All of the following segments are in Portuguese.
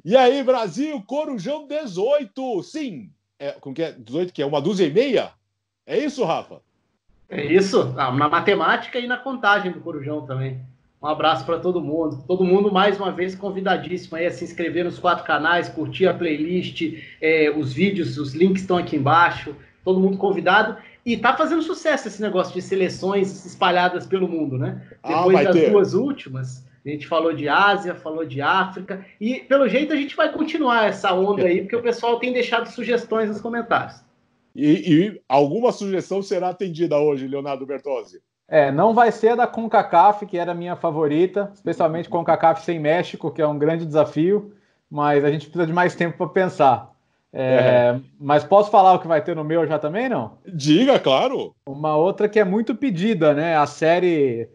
E aí, Brasil, Corujão 18. Sim. Como que é? 18, que é 1,2:30? É isso, Rafa? É isso. Na matemática e na contagem do Corujão também. Um abraço para todo mundo. Todo mundo, mais uma vez, convidadíssimo aí a se inscrever nos 4 canais, curtir a playlist, os vídeos, os links estão aqui embaixo. Todo mundo convidado. E tá fazendo sucesso esse negócio de seleções espalhadas pelo mundo, né? Depois das duas últimas, a gente falou de Ásia, falou de África. E, pelo jeito, a gente vai continuar essa onda aí, porque o pessoal tem deixado sugestões nos comentários. E alguma sugestão será atendida hoje, Leonardo Bertozzi? Não vai ser a da CONCACAF, que era a minha favorita, especialmente CONCACAF sem México, que é um grande desafio, mas a gente precisa de mais tempo para pensar. Mas posso falar o que vai ter no meu já também, não? Diga, claro! Uma outra que é muito pedida, né? A série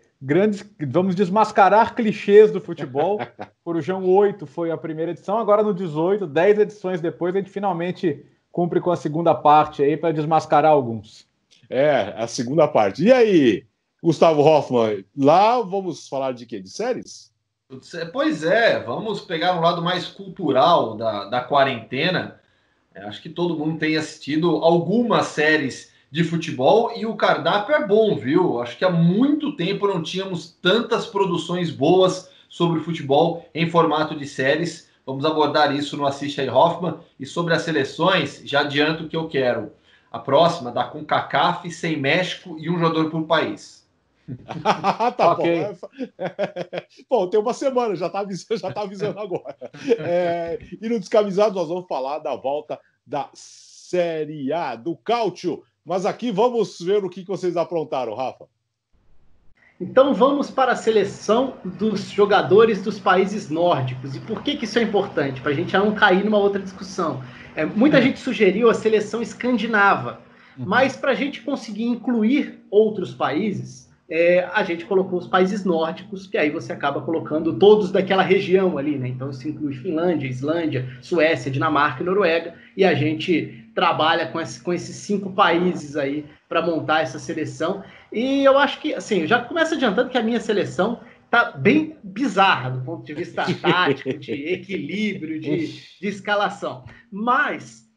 Vamos Desmascarar Clichês do Futebol. Corujão 8 foi a primeira edição, agora no 18, 10 edições depois, a gente finalmente cumpre com a segunda parte aí para desmascarar alguns. A segunda parte. E aí, Gustavo Hoffmann, lá vamos falar de quê? De séries? Pois é, vamos pegar um lado mais cultural da quarentena. Acho que todo mundo tem assistido algumas séries de futebol e o cardápio é bom, viu? Acho que há muito tempo não tínhamos tantas produções boas sobre futebol em formato de séries. Vamos abordar isso no Assiste aí, Hoffmann. E sobre as seleções, já adianto o que eu quero. A próxima, da CONCACAF, sem México e um jogador por país. Tá okay. Bom, tem uma semana, já tá avisando agora. E no Descamisado nós vamos falar da volta da Série A, do Cálcio. Mas aqui vamos ver o que vocês aprontaram, Rafa. Então vamos para a seleção dos jogadores dos países nórdicos. E por que isso é importante? Para a gente já não cair numa outra discussão. Muita gente sugeriu a seleção escandinava, mas para a gente conseguir incluir outros países, a gente colocou os países nórdicos, que aí você acaba colocando todos daquela região ali, né? Então isso inclui Finlândia, Islândia, Suécia, Dinamarca e Noruega, e a gente trabalha com esses 5 países aí para montar essa seleção. E eu acho que, assim, eu já começo adiantando que a minha seleção tá bem bizarra do ponto de vista tático, de equilíbrio, de escalação. Mas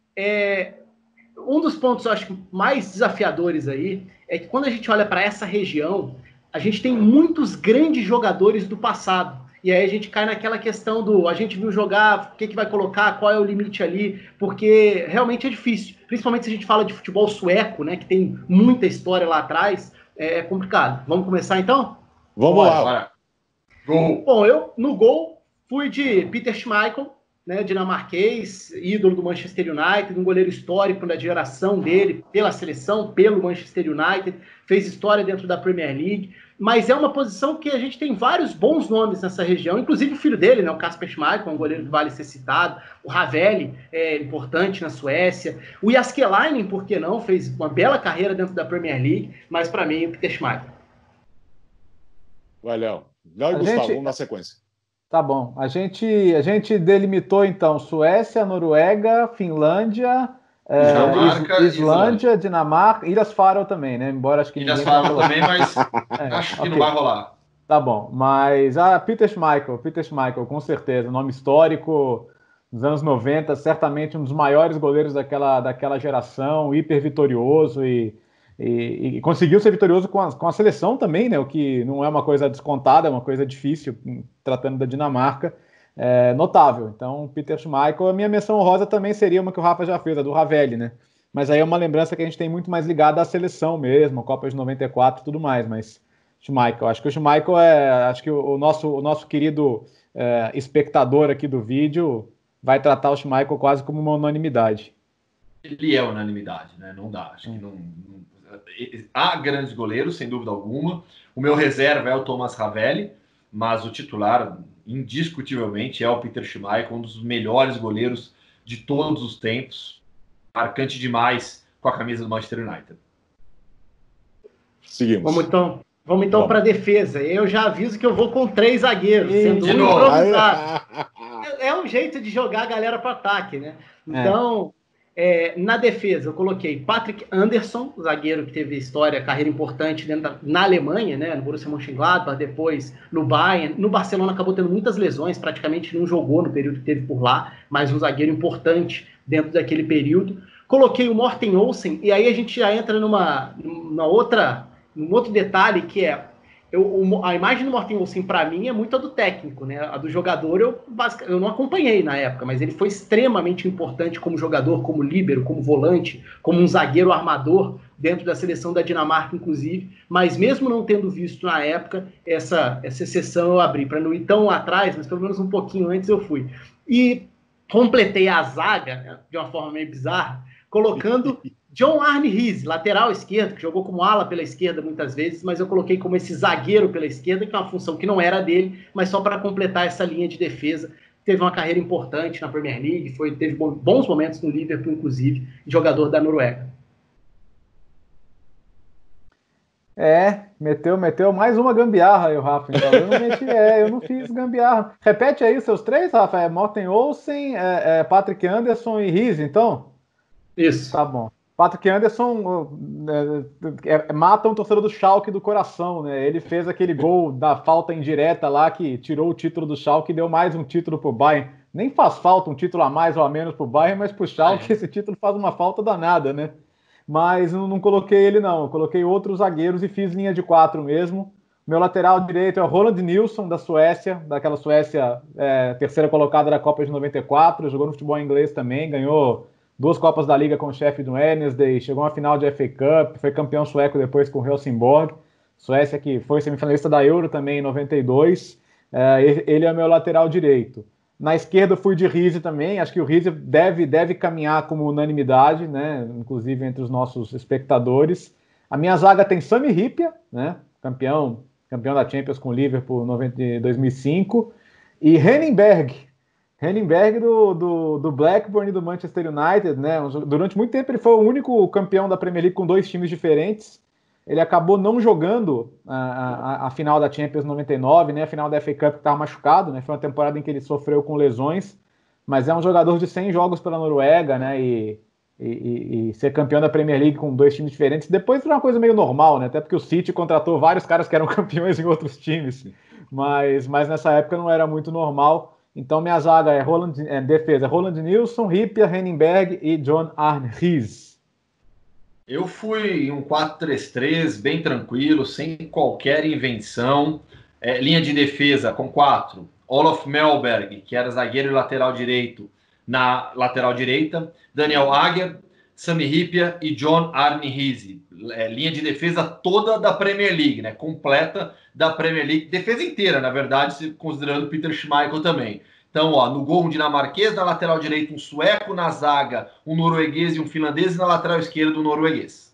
um dos pontos, eu acho, mais desafiadores aí é que quando a gente olha para essa região, a gente tem muitos grandes jogadores do passado. E aí a gente cai naquela questão a gente viu jogar, o que vai colocar, qual é o limite ali, porque realmente é difícil. Principalmente se a gente fala de futebol sueco, né, que tem muita história lá atrás, é complicado. Vamos começar então? Vamos lá. Gol. Bom, eu no gol fui de Peter Schmeichel, né, dinamarquês, ídolo do Manchester United, um goleiro histórico da geração dele, pela seleção, pelo Manchester United, fez história dentro da Premier League, mas é uma posição que a gente tem vários bons nomes nessa região, inclusive o filho dele, né, o Kasper Schmeichel, um goleiro que vale ser citado, o Ravelli, importante na Suécia, o Jääskeläinen, por que não, fez uma bela carreira dentro da Premier League, mas para mim o Peter Schmeichel. Vai, Léo e Gustavo, vamos na sequência. Tá bom. A gente delimitou, então, Suécia, Noruega, Finlândia, Islândia, Dinamarca, Ilhas Faroe também, né? Embora acho que Ilhas Faroe também, mas acho que não vai rolar. Tá bom. Mas Peter Schmeichel, com certeza. Nome histórico dos anos 90, certamente um dos maiores goleiros daquela geração, hiper vitorioso e conseguiu ser vitorioso com a seleção também, né? O que não é uma coisa descontada, é uma coisa difícil, tratando da Dinamarca, notável. Então, Peter Schmeichel, a minha menção honrosa também seria uma que o Rafa já fez, a do Ravelli, né? Mas aí é uma lembrança que a gente tem muito mais ligada à seleção mesmo, a Copa de 94 e tudo mais, mas Schmeichel, acho que o Schmeichel acho que o nosso querido espectador aqui do vídeo vai tratar o Schmeichel quase como uma unanimidade. Ele é unanimidade, né? Não dá, acho que não... Há grandes goleiros, sem dúvida alguma. O meu reserva é o Thomas Ravelli, mas o titular, indiscutivelmente, é o Peter Schmeichel, um dos melhores goleiros de todos os tempos. Marcante demais com a camisa do Manchester United. Seguimos. Vamos então para a defesa. Eu já aviso que eu vou com 3 zagueiros, sendo improvisado. É um jeito de jogar a galera para ataque, né? Então... Na defesa, eu coloquei Patrick Anderson, zagueiro que teve carreira importante na Alemanha, né, no Borussia Mönchengladbach, depois no Bayern. No Barcelona acabou tendo muitas lesões, praticamente não jogou no período que teve por lá, mas um zagueiro importante dentro daquele período. Coloquei o Morten Olsen, e aí a gente já entra num outro detalhe, que é a imagem do Morten Olsen, para mim, é muito a do técnico, né? A do jogador eu não acompanhei na época, mas ele foi extremamente importante como jogador, como líbero, como volante, como um zagueiro armador dentro da seleção da Dinamarca, inclusive. Mas mesmo não tendo visto na época, essa exceção eu abri, para não ir tão atrás, mas pelo menos um pouquinho antes eu fui. E completei a zaga, né, de uma forma meio bizarra, colocando John Arne Riise, lateral esquerdo, que jogou como ala pela esquerda muitas vezes, mas eu coloquei como esse zagueiro pela esquerda, que é uma função que não era dele, mas só para completar essa linha de defesa. Teve uma carreira importante na Premier League, teve bons momentos no Liverpool, inclusive, jogador da Noruega. Meteu mais uma gambiarra aí, o Rafa. Então, eu não fiz gambiarra. Repete aí os seus três, Rafa. Morten Olsen, Patrick Anderson e Riise, então? Isso. Tá bom. Patrick Anderson mata um torcedor do Schalke do coração, né? Ele fez aquele gol da falta indireta lá que tirou o título do Schalke e deu mais um título pro Bayern. Nem faz falta um título a mais ou a menos pro Bayern, mas pro Schalke esse título faz uma falta danada, né? Mas não coloquei ele não, eu coloquei outros zagueiros e fiz linha de 4 mesmo. Meu lateral direito é o Roland Nilsson, da Suécia, daquela Suécia terceira colocada da Copa de 94, jogou no futebol inglês também, ganhou 2 Copas da Liga com o Sheffield Wednesday, chegou à final de FA Cup, foi campeão sueco depois com o Helsingborg, Suécia que foi semifinalista da Euro também em 92, ele é meu lateral direito. Na esquerda eu fui de Riise também, acho que o Riise deve caminhar como unanimidade, né? Inclusive entre os nossos espectadores. A minha zaga tem Sami Hyypiä, né? campeão da Champions com o Liverpool em 2005, e Henning Berg do Blackburn e do Manchester United, né? Durante muito tempo ele foi o único campeão da Premier League com 2 times diferentes. Ele acabou não jogando a final da Champions 99, né? A final da FA Cup, que estava machucado, né? Foi uma temporada em que ele sofreu com lesões, mas é um jogador de 100 jogos pela Noruega, né? E ser campeão da Premier League com 2 times diferentes, depois foi uma coisa meio normal, né? Até porque o City contratou vários caras que eram campeões em outros times, mas nessa época não era muito normal. Então minha zaga defesa, Roland Nilsson, Hyypiä, Henning Berg e John Arne Riise. Eu fui um 4-3-3, bem tranquilo, sem qualquer invenção. Linha de defesa com 4. Olof Mellberg, que era zagueiro e lateral direito, na lateral direita. Daniel Agger, Sami Hyypiä e John Arne Riise. Linha de defesa toda da Premier League, né? Completa da Premier League. Defesa inteira, na verdade, considerando Peter Schmeichel também. Então, no gol um dinamarquês, na lateral direita um sueco, na zaga um norueguês e um finlandês, e na lateral esquerda um norueguês.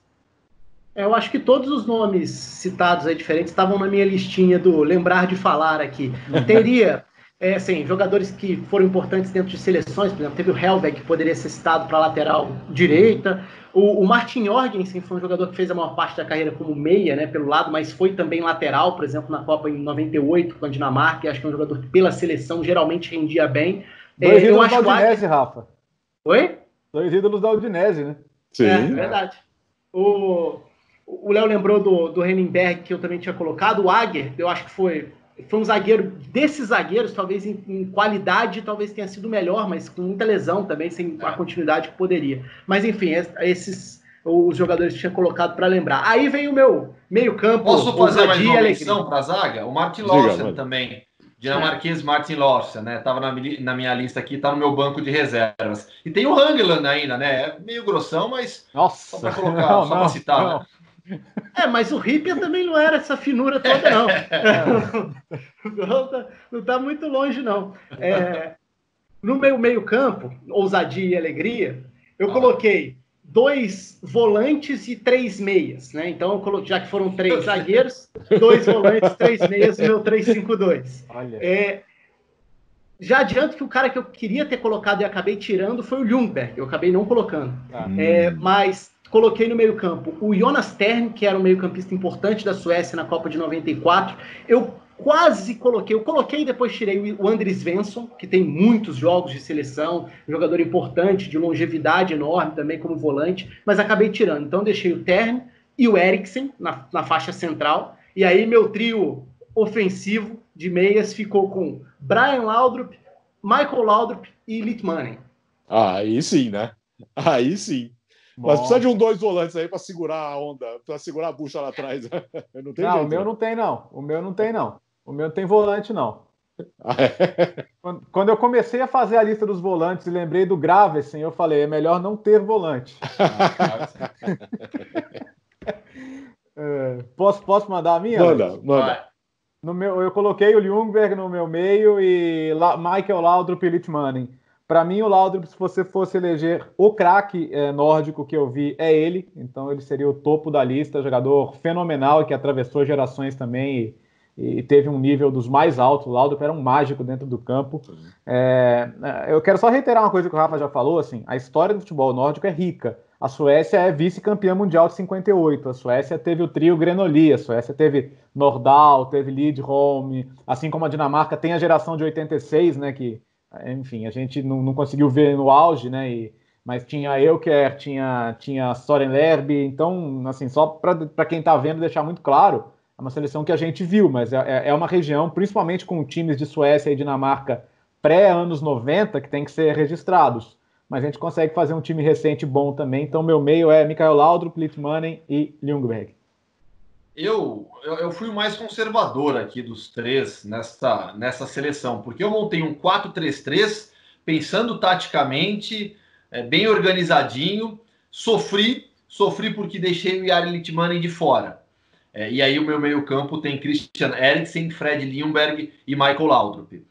Eu acho que todos os nomes citados aí diferentes estavam na minha listinha do lembrar de falar aqui. Teria, jogadores que foram importantes dentro de seleções, por exemplo, teve o Helveg, que poderia ser citado para a lateral direita. O Martin Jorgensen foi um jogador que fez a maior parte da carreira como meia, né, pelo lado, mas foi também lateral, por exemplo, na Copa em 98 com a Dinamarca, e acho que é um jogador que pela seleção geralmente rendia bem. 2 ídolos da Udinese, Rafa. Oi? 2 ídolos da Udinese, né? Sim. Verdade. O Léo lembrou do Henning Berg, que eu também tinha colocado. O Agger, eu acho que foi um zagueiro, desses zagueiros, talvez em qualidade, talvez tenha sido melhor, mas com muita lesão também, sem a continuidade que poderia. Mas, enfim, esses os jogadores que tinha colocado para lembrar. Aí vem o meu meio-campo. Posso fazer mais uma menção para a zaga? O Martin Larsen também. Dinamarquês Martin Larsen, né? Tava na minha lista aqui, tá no meu banco de reservas. E tem o Hangeland ainda, né? É meio grossão, mas nossa, só para colocar, só para citar, né? Mas o Hyypiä também não era essa finura toda, não. Não tá muito longe, não. No meu meio-campo, ousadia e alegria, eu coloquei 2 volantes e 3 meias, né? Então, já que foram 3 zagueiros, 2 volantes, 3 meias, o meu 3-5-2. Já adianto que o cara que eu queria ter colocado e acabei tirando foi o Ljungberg, eu acabei não colocando. Mas coloquei no meio-campo o Jonas Tern, que era um meio-campista importante da Suécia na Copa de 94. quase coloquei, eu coloquei e depois tirei o Andries Svensson, que tem muitos jogos de seleção, um jogador importante, de longevidade enorme também como volante, mas acabei tirando. Então deixei o Tern e o Eriksen na faixa central, e aí meu trio ofensivo de meias ficou com Brian Laudrup, Michael Laudrup e Litmanen. Aí sim, né? Aí sim. Bom. Mas precisa de 2 volantes aí para segurar a onda, para segurar a bucha lá atrás. Não, tem jeito, o meu não tem, não. O meu não tem, não. O meu não tem volante, não. Quando eu comecei a fazer a lista dos volantes e lembrei do Gravesen, eu falei, é melhor não ter volante. Posso mandar a minha? Manda. Eu coloquei o Ljungberg no meu meio e Michael Laudrup e Litmanen. Para mim, o Laudrup, se você fosse eleger o craque nórdico que eu vi, é ele. Então, ele seria o topo da lista. Jogador fenomenal, que atravessou gerações também e teve um nível dos mais altos. O Laudrup era um mágico dentro do campo. Eu quero só reiterar uma coisa que o Rafa já falou. Assim, a história do futebol nórdico é rica. A Suécia é vice-campeã mundial de 58. A Suécia teve o trio Grenoli. A Suécia teve Nordahl, teve Lidholm. Assim como a Dinamarca tem a geração de 86, né, que... Enfim, a gente não conseguiu ver no auge, né? Mas tinha Euker, tinha Soren Lerby. Então, assim, só para quem está vendo deixar muito claro, é uma seleção que a gente viu, mas é uma região, principalmente com times de Suécia e Dinamarca pré-anos 90, que tem que ser registrados. Mas a gente consegue fazer um time recente bom também. Então, meu meio é Michael Laudrup, Litmanen e Ljungberg. Eu fui o mais conservador aqui dos três nessa seleção, porque eu montei um 4-3-3, pensando taticamente, bem organizadinho, sofri porque deixei o Jari Litmanen de fora. E aí o meu meio-campo tem Christian Eriksen, Fred Ljungberg e Michael Laudrup.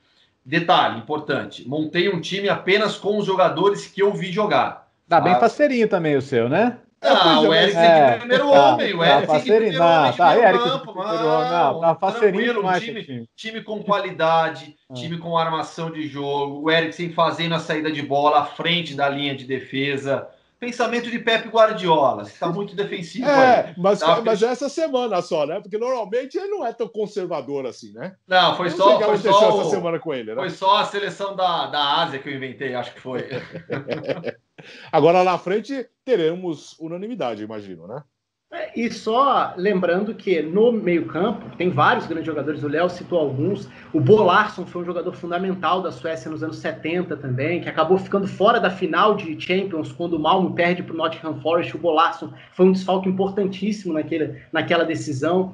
Detalhe importante, montei um time apenas com os jogadores que eu vi jogar. Tá bem parceirinho também o seu, né? O Eriksen de primeiro homem, o Eriksen de primeiro homem de meio campo, tá faceirinho demais, time com qualidade, time com armação de jogo, o Eriksen fazendo a saída de bola à frente da linha de defesa, pensamento de Pep Guardiola, você tá muito defensivo aí. Mas essa semana só, né? Porque normalmente ele não é tão conservador assim, né? Não, foi só essa semana com ele, né? Foi só a seleção da Ásia que eu inventei, acho que foi. Agora lá na frente teremos unanimidade, imagino, né? E só lembrando que no meio-campo tem vários grandes jogadores, o Léo citou alguns. O Bo Larsson foi um jogador fundamental da Suécia nos anos 70 também, que acabou ficando fora da final de Champions quando o Malmö perde para o Nottingham Forest. O Bo Larsson foi um desfalque importantíssimo naquela decisão.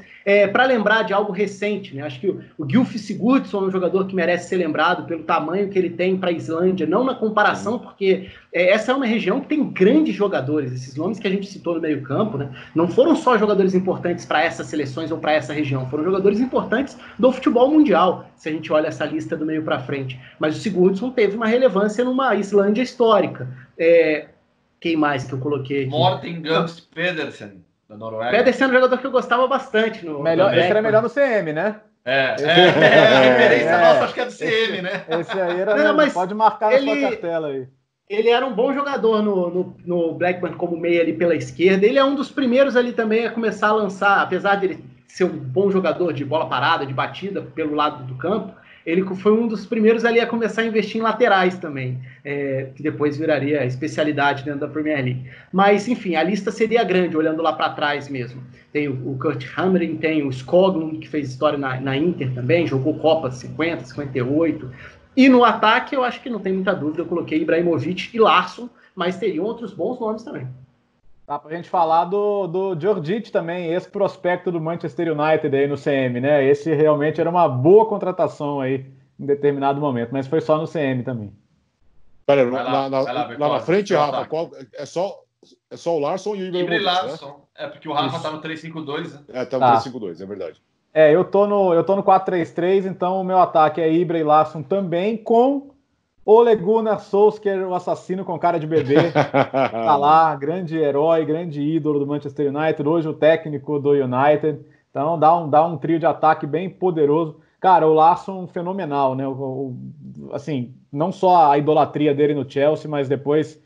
Para lembrar de algo recente, né? Acho que o Gylfi Sigurdsson é um jogador que merece ser lembrado pelo tamanho que ele tem para a Islândia, não na comparação, porque essa é uma região que tem grandes jogadores. Esses nomes que a gente citou no meio-campo, né? Não foram só jogadores importantes para essas seleções ou para essa região, foram jogadores importantes do futebol mundial, se a gente olha essa lista do meio para frente. Mas o Sigurdsson teve uma relevância numa Islândia histórica. Quem mais que eu coloquei aqui? Morten Gamst Pedersen, da Noruega. Pedersen é um jogador que eu gostava bastante. Esse era melhor no CM, né? A referência nossa, acho que é do CM, né? Esse aí era. Mas pode marcar na sua cartela aí. Ele era um bom jogador no Blackburn como meia ali pela esquerda. Ele é um dos primeiros ali também a começar a lançar, apesar de ele ser um bom jogador de bola parada, de batida pelo lado do campo, ele foi um dos primeiros ali a começar a investir em laterais também, que depois viraria especialidade dentro da Premier League. Mas, enfim, a lista seria grande, olhando lá para trás mesmo. Tem o Kurt Hamrin, tem o Skoglund, que fez história na Inter também, jogou Copa 50, 58... E no ataque, eu acho que não tem muita dúvida, eu coloquei Ibrahimovic e Larsson, mas teriam outros bons nomes também. Dá pra gente falar do Djordjic também, esse prospecto do Manchester United aí no CM, né? Esse realmente era uma boa contratação aí em determinado momento, mas foi só no CM também. Pera, lá na frente, Rafa, é só o Larsson e o Ibrahimovic, Larsson, né? Porque o Rafa tá no 3-5-2, né? Tá no 3-5-2, é verdade. Eu tô no 4-3-3, então o meu ataque é Ibra e Larsson também, com Ole Gunnar Solskjaer, o assassino com cara de bebê. Tá lá, grande herói, grande ídolo do Manchester United, hoje o técnico do United. Então dá um trio de ataque bem poderoso. Cara, o Larsson fenomenal, né? Assim, não só a idolatria dele no Chelsea, mas depois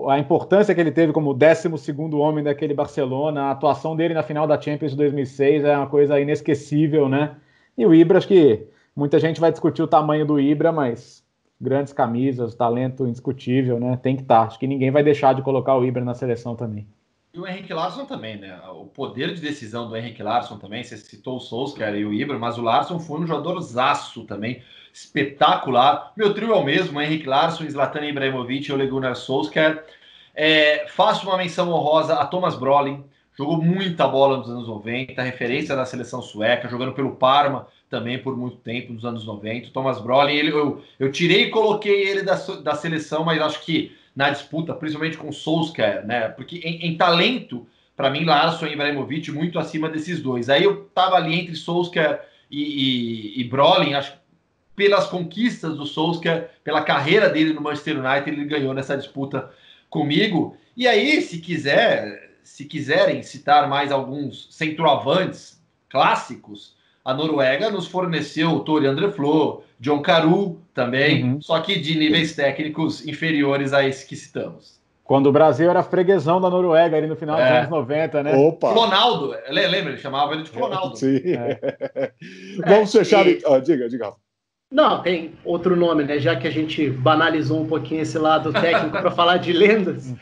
a importância que ele teve como 12º homem daquele Barcelona, a atuação dele na final da Champions de 2006 é uma coisa inesquecível, né? E o Ibra, acho que muita gente vai discutir o tamanho do Ibra, mas grandes camisas, talento indiscutível, né? Tem que estar. Acho que ninguém vai deixar de colocar o Ibra na seleção também. E o Henrique Larsson também, né? O poder de decisão do Henrique Larsson também, você citou o Solskjaer e o Ibra, mas o Larsson foi um jogadorzaço também, espetacular. Meu trio é o mesmo, Henrique Larsson, Zlatan Ibrahimovic e Ole Gunnar Solskjaer. Faço uma menção honrosa a Thomas Brolin, jogou muita bola nos anos 90, referência da seleção sueca, jogando pelo Parma também por muito tempo, nos anos 90. Thomas Brolin, eu tirei e coloquei ele da seleção, mas acho que na disputa, principalmente com o Solskjaer, né? Porque em talento, para mim, Larsson e Ibrahimovic muito acima desses dois. Aí eu tava ali entre Solskjaer e Brolin, acho que pelas conquistas do Solskjaer, pela carreira dele no Manchester United, ele ganhou nessa disputa comigo. E aí, se quiserem citar mais alguns centroavantes clássicos, a Noruega nos forneceu o Tore André Flo, John Carew também, só que de níveis técnicos inferiores a esses que citamos. Quando o Brasil era freguesão da Noruega ali no final dos anos 90, né? Opa! Clonaldo, lembra? Ele chamava ele de Clonaldo. Sim. Vamos fechar. Diga. Não, tem outro nome, né? Já que a gente banalizou um pouquinho esse lado técnico para falar de lendas,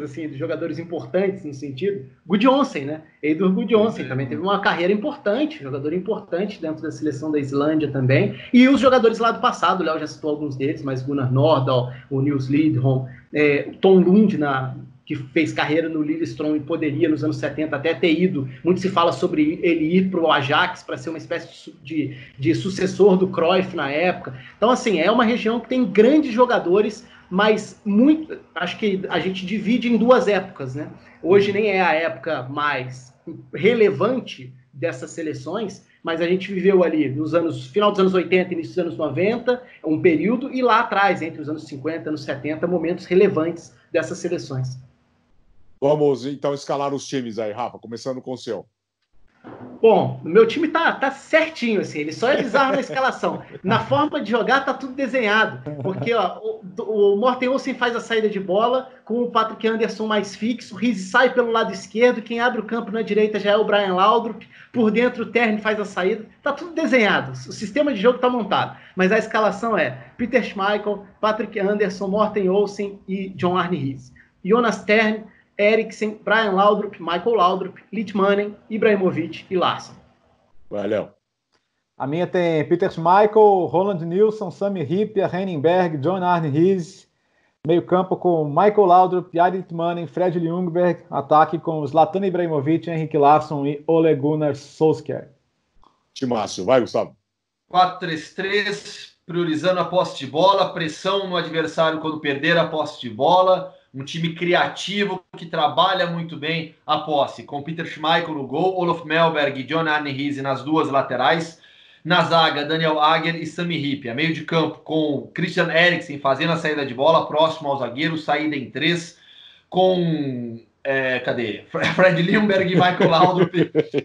assim, de jogadores importantes no sentido. Gudjohnsen, né? Eidur Gudjohnsen também teve uma carreira importante, jogador importante dentro da seleção da Islândia também. E os jogadores lá do passado, o Léo já citou alguns deles, mas Gunnar Nordahl, o Nils Lidholm, o Tom Lund, que fez carreira no Lillestrøm e poderia, nos anos 70, até ter ido. Muito se fala sobre ele ir para o Ajax para ser uma espécie de sucessor do Cruyff na época. Então, assim, é uma região que tem grandes jogadores, mas acho que a gente divide em duas épocas, né? Hoje nem é a época mais relevante dessas seleções, mas a gente viveu ali final dos anos 80 e início dos anos 90, um período, e lá atrás, entre os anos 50 e anos 70, momentos relevantes dessas seleções. Vamos, então, escalar os times aí, Rafa, começando com o seu. Bom, o meu time tá certinho, assim, ele só é bizarro na escalação. Na forma de jogar, tá tudo desenhado. Porque ó, o Morten Olsen faz a saída de bola, com o Patrick Anderson mais fixo, o Riise sai pelo lado esquerdo, quem abre o campo na direita já é o Brian Laudrup, por dentro o Tern faz a saída. Tá tudo desenhado, o sistema de jogo tá montado. Mas a escalação é Peter Schmeichel, Patrick Anderson, Morten Olsen e John Arne Riise. Jonas Tern, Eriksen, Brian Laudrup, Michael Laudrup, Litmanen, Ibrahimovic e Larsson. Valeu. A minha tem Peter Schmeichel, Roland Nilsson, Sami Hyypiä, Henningberg, John Arne Riise. Meio campo com Michael Laudrup, Jari Litmanen, Fred Ljungberg. Ataque com Zlatan Ibrahimovic, Henrik Larsson e Ole Gunnar Solskjaer. Timácio, vai, Gustavo. 4-3-3, priorizando a posse de bola, pressão no adversário quando perder a posse de bola. Um time criativo que trabalha muito bem a posse, com Peter Schmeichel no gol, Olof Mellberg e John Arne Riise nas duas laterais. Na zaga, Daniel Agger e Sami Hyypiä. Meio de campo com Christian Eriksen fazendo a saída de bola, próximo ao zagueiro, saída em 3, com Fred Ljungberg e Michael Laudrup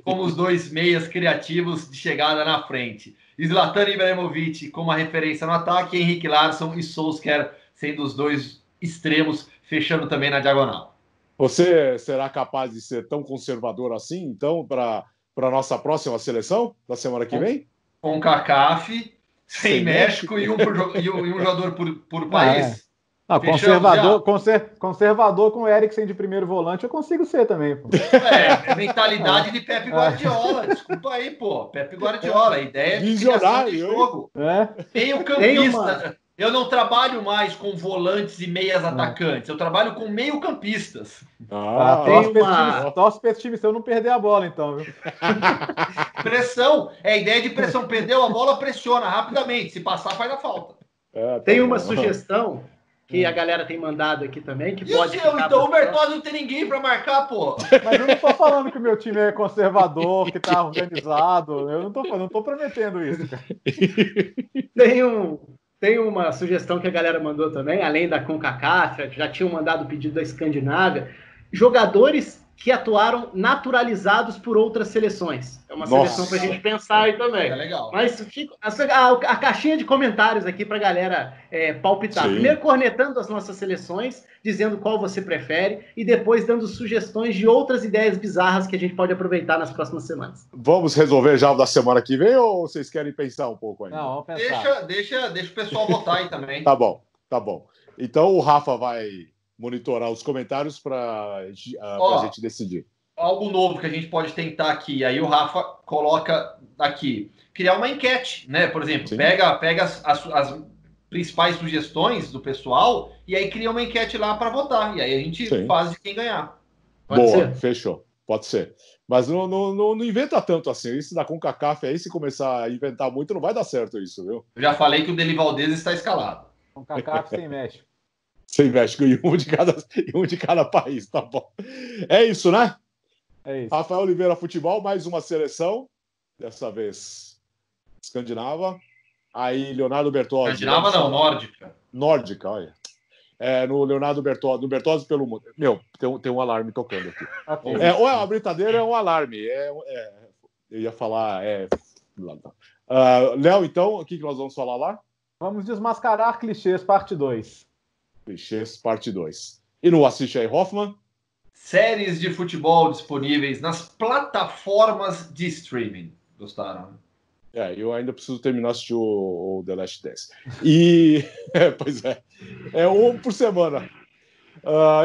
como os dois meias criativos de chegada na frente. Zlatan Ibrahimovic como a referência no ataque, Henrik Larsson e Solskjaer sendo os dois extremos, fechando também na diagonal. Você será capaz de ser tão conservador assim, então, para a nossa próxima seleção, da semana que vem? Com CACAF, sem México e um jogador por país? Conservador com o Eriksen de primeiro volante, eu consigo ser também. Pô. Mentalidade de Pepe Guardiola. Desculpa aí, pô. Pepe Guardiola. A ideia é visionário de jogo. Meio campista. Eu não trabalho mais com volantes e meias atacantes. Eu trabalho com meio campistas. Torce para esse time se eu não perder a bola, então. Viu? Pressão. É a ideia de pressão. Perdeu a bola, pressiona rapidamente. Se passar, faz a falta. Tem uma sugestão que a galera tem mandado aqui também. Que pode então o Bertozzi não tem ninguém para marcar, pô. Mas eu não tô falando que o meu time é conservador, que tá organizado. Eu não tô prometendo isso, cara. Tem uma sugestão que a galera mandou também, além da CONCACAF, já tinham mandado o pedido da Escandinávia, jogadores que atuaram naturalizados por outras seleções. É uma seleção para a gente pensar aí também. É legal. Mas a caixinha de comentários aqui para a galera palpitar. Sim. Primeiro cornetando as nossas seleções, dizendo qual você prefere, e depois dando sugestões de outras ideias bizarras que a gente pode aproveitar nas próximas semanas. Vamos resolver já o da semana que vem ou vocês querem pensar um pouco ainda? Não, vamos pensar. Deixa o pessoal votar aí também. Tá bom. Então o Rafa vai monitorar os comentários para a gente decidir. Algo novo que a gente pode tentar aqui, aí o Rafa coloca aqui, criar uma enquete, né? Por exemplo, Sim. pega as principais sugestões do pessoal e aí cria uma enquete lá para votar. E aí a gente faz de quem ganhar. Pode ser? Fechou. Pode ser. Mas não inventa tanto assim. Isso da CONCACAF aí, se começar a inventar muito, não vai dar certo isso, viu? Eu já falei que o Deli Valdez está escalado. CONCACAF sem México. Sem México e um de cada país, tá bom. É isso, né? É isso. Rafael Oliveira Futebol, mais uma seleção. Dessa vez escandinava. Aí Leonardo Bertozzi. Escandinava não, nórdica. Nórdica, olha. No Leonardo Bertozzi, no Bertozzi pelo mundo. Meu, tem um alarme tocando aqui. Okay. Ou é uma brincadeira, é um alarme. Eu ia falar. Léo, então, o que nós vamos falar lá? Vamos desmascarar clichês, parte 2. Clichês, parte 2. E no Assiste aí, Hoffman? Séries de futebol disponíveis nas plataformas de streaming. Gostaram? Eu ainda preciso terminar de assistir o The Last Dance. E, pois é um por semana.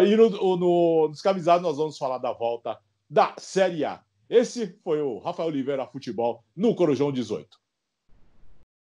E no Descamisados nós vamos falar da volta da Série A. Esse foi o Rafael Oliveira Futebol no Corujão 18.